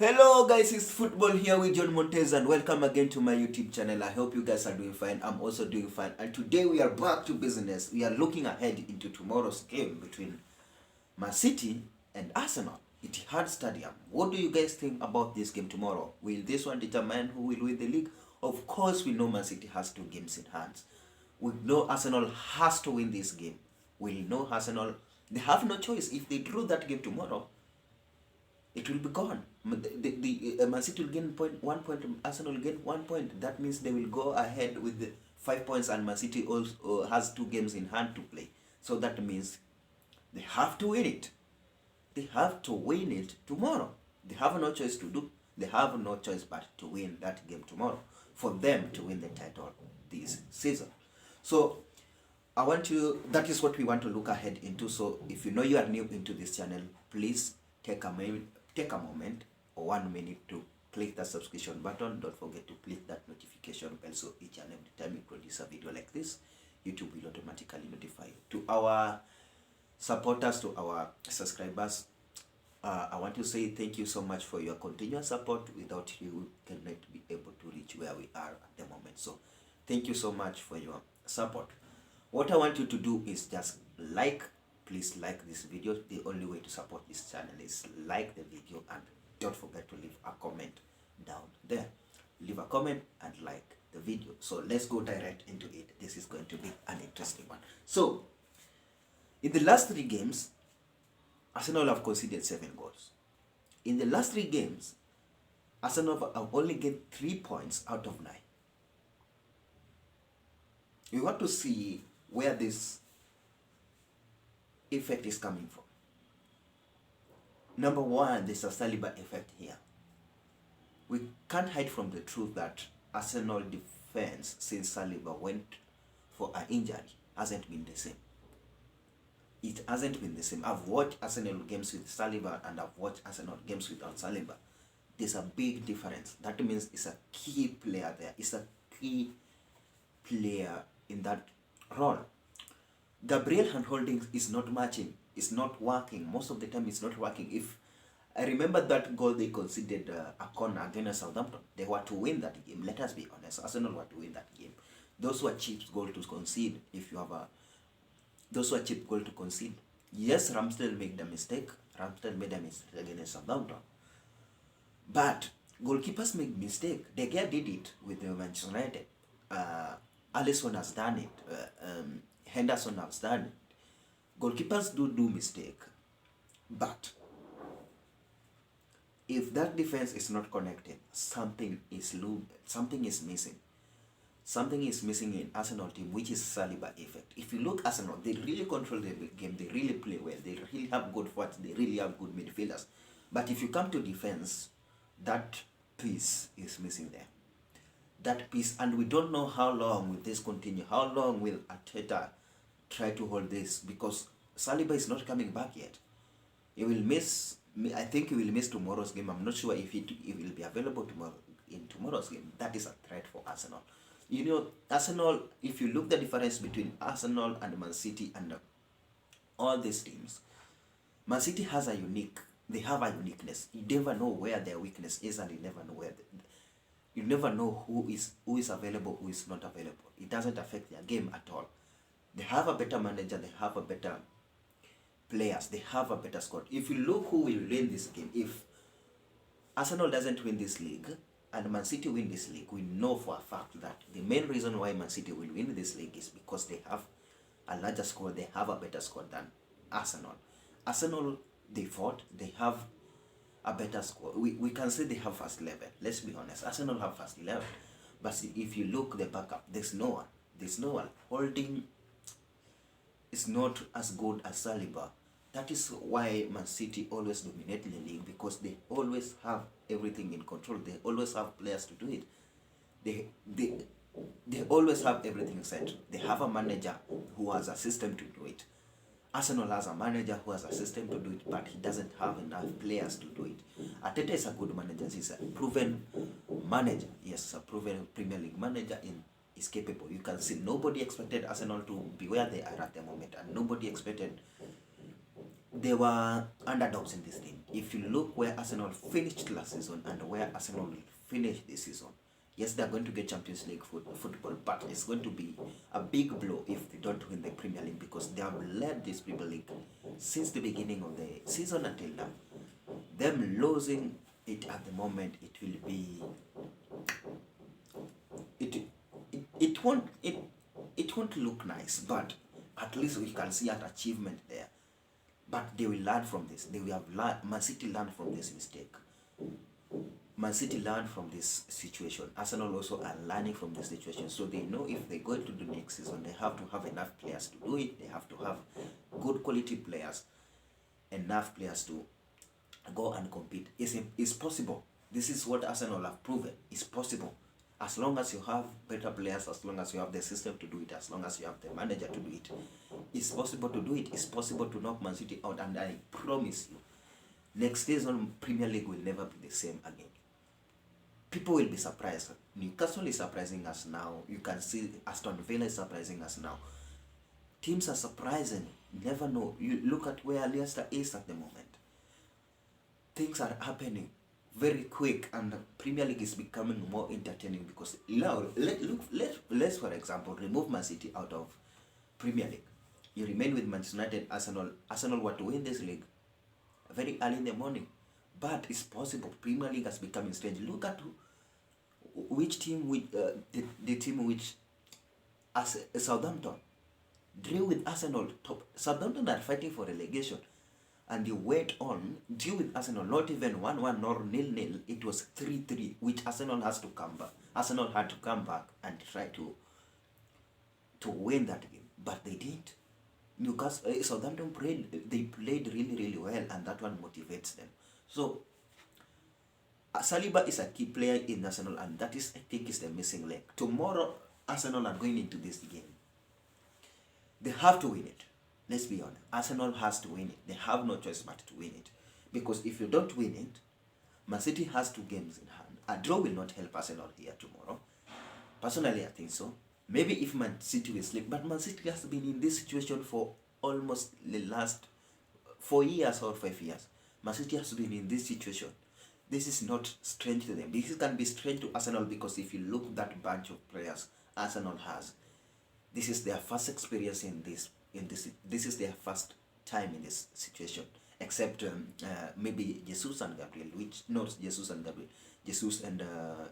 Hello guys, it's Football here with John Montez and welcome again to my YouTube channel. I hope you guys are doing fine. I'm also doing fine. And today we are back to business. We are looking ahead into tomorrow's game between Man City and Arsenal. Etihad Stadium. What do you guys think about this game tomorrow? Will this one determine who will win the league? Of course, we know Man City has 2 games in hand. We know Arsenal has to win this game. We know Arsenal, they have no choice. If they draw that game tomorrow, it will be gone. Man City will gain 1 point, Arsenal will gain 1 point. That means they will go ahead with the 5 points, and Man City also has 2 games in hand to play. So that means they have to win it. They have to win it tomorrow. They have no choice to do. They have no choice but to win that game tomorrow for them to win the title this season. So that is what we want to look ahead into. So if you know you are new into this channel, please take a moment or 1 minute to click the subscription button. Don't forget to click that notification bell so each and every time we produce a video like this, YouTube will automatically notify you. To our supporters, to our subscribers, I want to say thank you so much for your continuous support. Without you, we cannot be able to reach where we are at the moment. So thank you so much for your support. What I want you to do is just please like this video. The only way to support this channel is like the video, and don't forget to leave a comment down there. Leave a comment and like the video. So let's go direct into it. This is going to be an interesting one. So in the last 3 games, Arsenal have conceded 7 goals. In the last 3 games, Arsenal have only gained 3 points out of 9. We want to see where this effect is coming from. Number 1, there's a Saliva effect here. We can't hide from the truth that Arsenal defense since Saliva went for an injury hasn't been the same. It hasn't been the same. I've watched Arsenal games with Saliva and I've watched Arsenal games without Saliva. There's a big difference. That means it's a key player there. It's a key player in that role. Gabriel handholding is not matching. It's not working. Most of the time it's not working. If I remember that goal they conceded a corner against Southampton, they were to win that game. Let us be honest. Arsenal were to win that game. Those were cheap goals to concede. Those were cheap goals to concede. Yes, Ramsdale made a mistake. Ramsdale made a mistake against Southampton. But goalkeepers make mistake. De Gea did it with the Manchester United. Alisson has done it. Henderson has done it. Goalkeepers do mistake. But if that defense is not connected, something is missing. Something is missing in Arsenal team, which is Saliva effect. If you look Arsenal, they really control the game. They really play well. They really have good forwards. They really have good midfielders. But if you come to defense, that piece is missing there. That piece, and we don't know how long will this continue. How long will Arteta try to hold this? Because Saliba is not coming back yet. He will miss. I think he will miss tomorrow's game. I'm not sure if it will be available in tomorrow's game. That is a threat for Arsenal. You know, Arsenal, if you look the difference between Arsenal and Man City and all these teams, Man City has they have a uniqueness. You never know where their weakness is, and you never know you never know who is available, who is not available. It doesn't affect their game at all. They have a better manager, they have a better players, they have a better squad. If you look who will win this game, if Arsenal doesn't win this league and Man City win this league, we know for a fact that the main reason why Man City will win this league is because they have a larger squad, they have a better squad than Arsenal. Arsenal, they fought, they have a better squad. We can say they have first 11. Let's be honest. Arsenal have first 11. But if you look the backup, there's no one. There's no one. Holding is not as good as Saliba. That is why Man City always dominate the league, because they always have everything in control. They always have players to do it. They always have everything set. They have a manager who has a system to do it. Arsenal has a manager who has a system to do it, but he doesn't have enough players to do it. Arteta is a good manager. He's a proven manager. Yes, a proven Premier League manager is capable. You can see nobody expected Arsenal to be where they are at the moment, and nobody expected they were underdogs in this game. if you look where Arsenal finished last season and where Arsenal will finish this season, yes, they're going to get Champions League football, but it's going to be a big blow if they don't win the Premier League, because they have led this Premier League since the beginning of the season until now. Them losing it at the moment, it will be it won't look nice, but at least we can see an achievement there. But they will learn from this. They will have learned. Man City learned from this mistake. Man City learned from this situation. Arsenal also are learning from this situation. So they know if they go into the next season, they have to have enough players to do it. They have to have good quality players, enough players to go and compete. It's possible. This is what Arsenal have proven. It's possible. As long as you have better players, as long as you have the system to do it, as long as you have the manager to do it, it's possible to do it. It's possible to knock Man City out, and I promise you, next season Premier League will never be the same again. People will be surprised. Newcastle is surprising us now. You can see Aston Villa is surprising us now. Teams are surprising. Never know. You look at where Leicester is at the moment. Things are happening very quick, and the Premier League is becoming more entertaining, because now let's for example remove Man City out of Premier League. You remain with Manchester United, Arsenal were to win this league very early in the morning, but it's possible. Premier League has become strange. Look at which team with the team which as Southampton drew with Arsenal. Southampton are fighting for relegation, and you went on, deal with Arsenal, not even 1-1 nor 0-0. It was 3-3, which Arsenal has to come back. Arsenal had to come back and try to win that game, but they didn't. Newcastle, Southampton played really, really well, and that one motivates them. So, Saliva is a key player in Arsenal, and that is, I think, is the missing link. Tomorrow, Arsenal are going into this game. They have to win it. Let's be honest. Arsenal has to win it. They have no choice but to win it. Because if you don't win it, Man City has 2 games in hand. A draw will not help Arsenal here tomorrow. Personally, I think so. Maybe if Man City will slip. But Man City has been in this situation for almost the last 4 years or 5 years. Man City has been in this situation. This is not strange to them. This can be strange to Arsenal, because if you look at that bunch of players Arsenal has, this is their first experience in this. This is their first time in this situation, except maybe Jesus and Gabriel, which not Jesus and Gabriel, Jesus and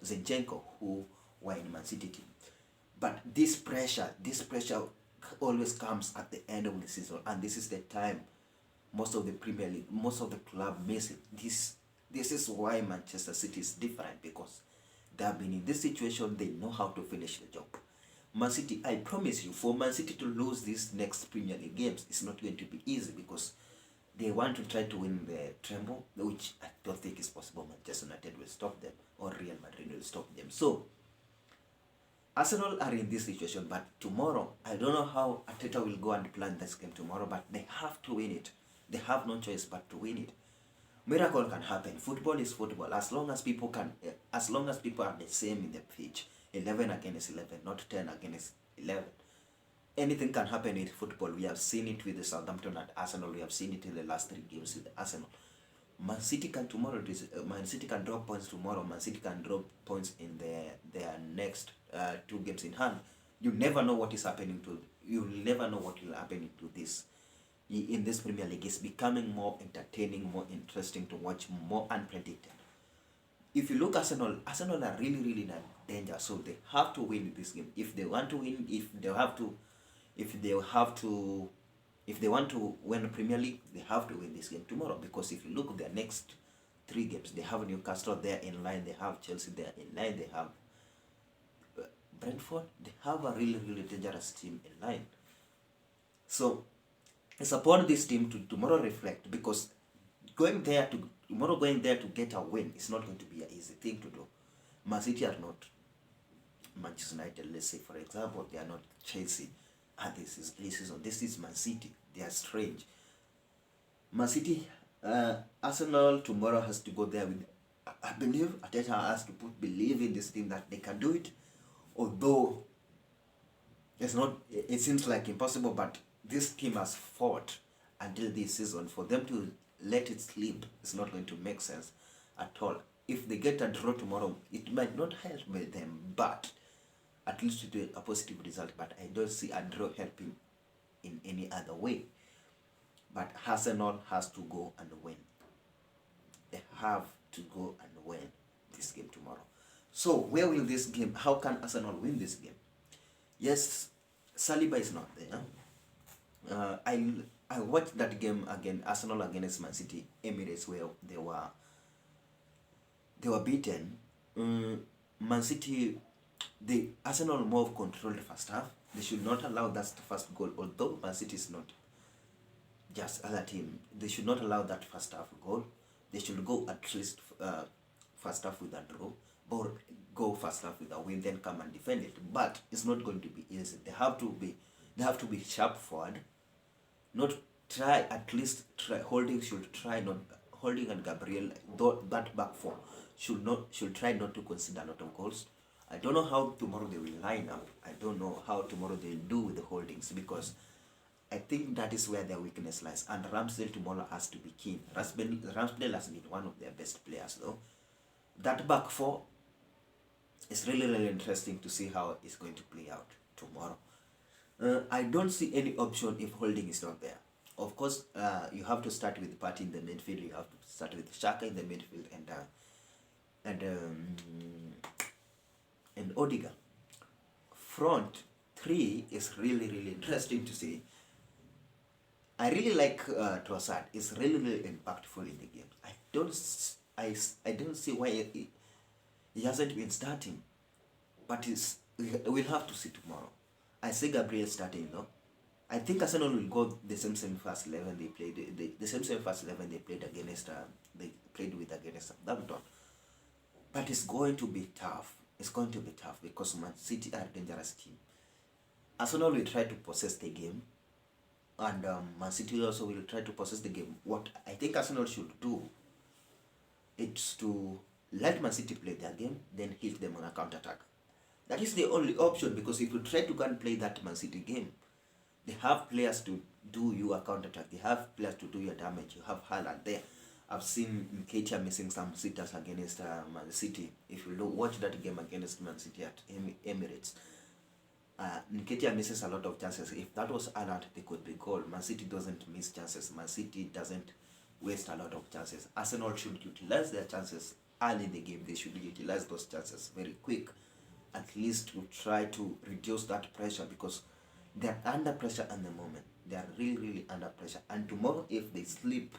Zinchenko, who were in Man City team. But this pressure always comes at the end of the season, and this is the time most of the Premier League, most of the club miss it. This is why Manchester City is different, because they have been in this situation. They know how to finish the job. Man City, I promise you, for Man City to lose these next Premier League games, it's not going to be easy, because they want to try to win the treble, which I don't think is possible. Manchester United will stop them, or Real Madrid will stop them. So, Arsenal are in this situation, but tomorrow, I don't know how Arteta will go and plan this game tomorrow, but they have to win it. They have no choice but to win it. Miracle can happen. Football is football. As long as people are the same in the pitch, 11 against 11, not 10 against 11. Anything can happen in football. We have seen it with the Southampton and Arsenal. We have seen it in the last 3 games with Arsenal. Man City can drop points tomorrow. Man City can drop points in their next 2 games in hand. You never know what is happening to. You never know what will happen to this. In this Premier League, it's becoming more entertaining, more interesting to watch, more unpredictable. If you look at Arsenal are really, really in danger. So they have to win this game. If they want to win, if they want to win the Premier League, they have to win this game tomorrow. Because if you look at their next 3 games, they have Newcastle there in line, they have Chelsea there in line, they have Brentford. They have a really, really dangerous team in line. So it's upon this team to tomorrow reflect, because going there to get a win is not going to be an easy thing to do. Man City are not Manchester United, let's say, for example. They are not Chelsea. And this is Man City. They are strange. Man City, Arsenal tomorrow has to go there with, I believe, Arteta has to believe in this team that they can do it. Although it seems like impossible, but this team has fought until this season for them to let it sleep. It's not going to make sense at all. If they get a draw tomorrow, it might not help them, but at least it will a positive result. But I don't see a draw helping in any other way. But Arsenal has to go and win. They have to go and win this game tomorrow. So where will this game? How can Arsenal win this game? Yes, Saliba is not there. I watched that game again, Arsenal against Man City, Emirates, where they were beaten. Man City, the Arsenal more controlled first half. They should not allow that first goal. Although Man City is not just other team, they should not allow that first half goal. They should go at least first half with a draw, or go first half with a win, then come and defend it. But it's not going to be easy. They have to be sharp forward. Not try, at least try. Holding should try not, Holding and Gabriel, though that back four should try not to concede a lot of goals. I don't know how tomorrow they will line up. I don't know how tomorrow they'll do with the holdings, because I think that is where their weakness lies. And Ramsdale tomorrow has to be keen. Ramsdale has been one of their best players though. That back four is really, really interesting to see how it's going to play out tomorrow. I don't see any option if Holding is not there. Of course, you have to start with Partey in the midfield. You have to start with Xhaka in the midfield and Odegaard. Front three is really, really interesting to see. I really like Trossard. It's really, really impactful in the game. I don't see why he hasn't been starting, but we'll have to see tomorrow. I see Gabriel starting though. I think Arsenal will go the same first 11 they played. The same first 11 they played against. They played with against Southampton. But it's going to be tough. It's going to be tough because Man City are a dangerous team. Arsenal will try to possess the game, and Man City also will try to possess the game. What I think Arsenal should do is to let Man City play their game, then hit them on a counter-attack. That is the only option, because if you try to go and play that Man City game, they have players to do you a counter-attack. They have players to do your damage. You have Haaland there. I've seen Nketiah missing some sitters against Man City. If you watch that game against Man City at Emirates, Nketiah misses a lot of chances. If that was Haaland, they could be goal. Man City doesn't miss chances. Man City doesn't waste a lot of chances. Arsenal should utilize their chances early in the game. They should utilize those chances very quick, at least to try to reduce that pressure, because they're under pressure at the moment. They are really, really under pressure. And tomorrow, if they sleep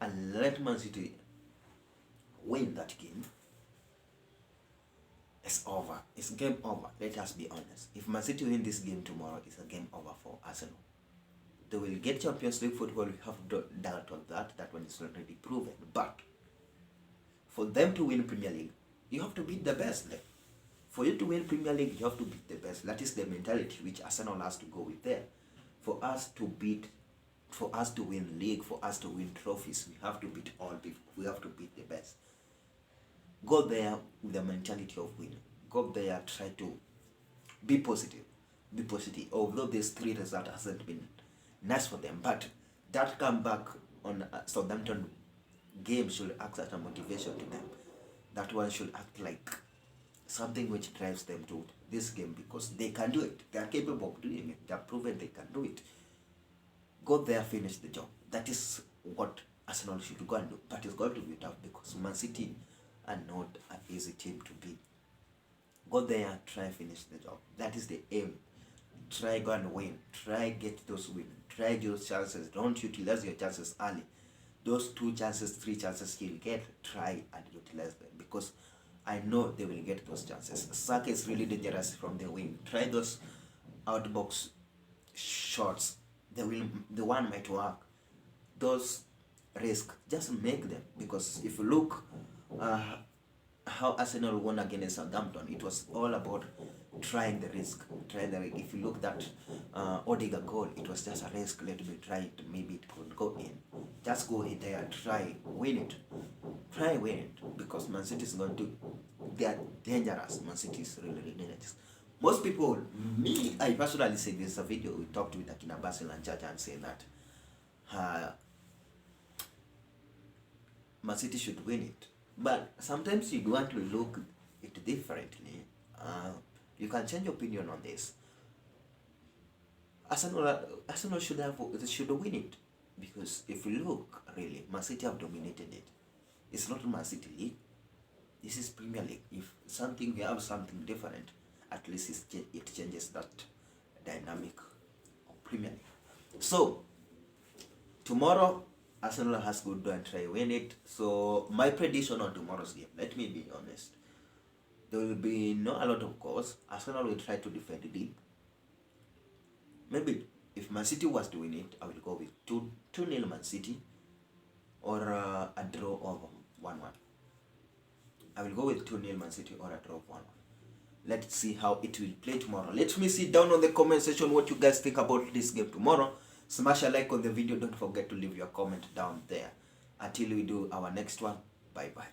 and let Man City win that game, it's over. It's game over. Let us be honest. If Man City win this game tomorrow, it's a game over for Arsenal. They will get Champions League football. We have doubt on that. That one is already proven. But for them to win Premier League, you have to beat the best. Like, for you to win Premier League, you have to beat the best. That is the mentality which Arsenal has to go with there. For us to win league, for us to win trophies, we have to beat all people. We have to beat the best. Go there with the mentality of winning. Go there, try to be positive. Be positive. Although this 3 result hasn't been nice for them, but that comeback on Southampton game should act as a motivation to them. That one should act like something which drives them to this game, because they can do it. They are capable of doing it. They have proven they can do it. Go there, finish the job. That is what Arsenal should go and do. But it's going to be tough because Man City are not an easy team to beat. Go there, try finish the job. That is the aim. Try go and win. Try get those wins. Try those chances. Don't utilize your chances early. Those 2 chances, 3 chances he'll get, try and utilize them, because I know they will get those chances. Saka is really dangerous from the wing. Try those outbox shots. The one might work. Those risk, just make them, because if you look how Arsenal won against Southampton, it was all about trying the risk. If you look at Odegaard goal, it was just a risk. Let me try it. Maybe it could go in. Just go in there, try win it. Try win it, because Man City is going to. They are dangerous. Man City is really, really dangerous. Most people, I personally say this is a video we talked with Akina Basil and Jaja and say that Man City should win it. But sometimes you want to look it differently. You can change your opinion on this. Arsenal should win it, because if you look really, Man City have dominated it. It's not Man City League. This is Premier League. If we have something different, at least it changes that dynamic of Premier League. So tomorrow, Arsenal has to do and try win it. So my prediction on tomorrow's game, let me be honest, there will be not a lot of goals. Arsenal will try to defend the lead. Maybe if Man City was to win it, I will go with 2-0 Man City, or a draw of 1-1. I will go with 2-0 Man City or a draw of 1-1. Let's see how it will play tomorrow. Let me see down on the comment section what you guys think about this game tomorrow. Smash a like on the video. Don't forget to leave your comment down there. Until we do our next one. Bye bye.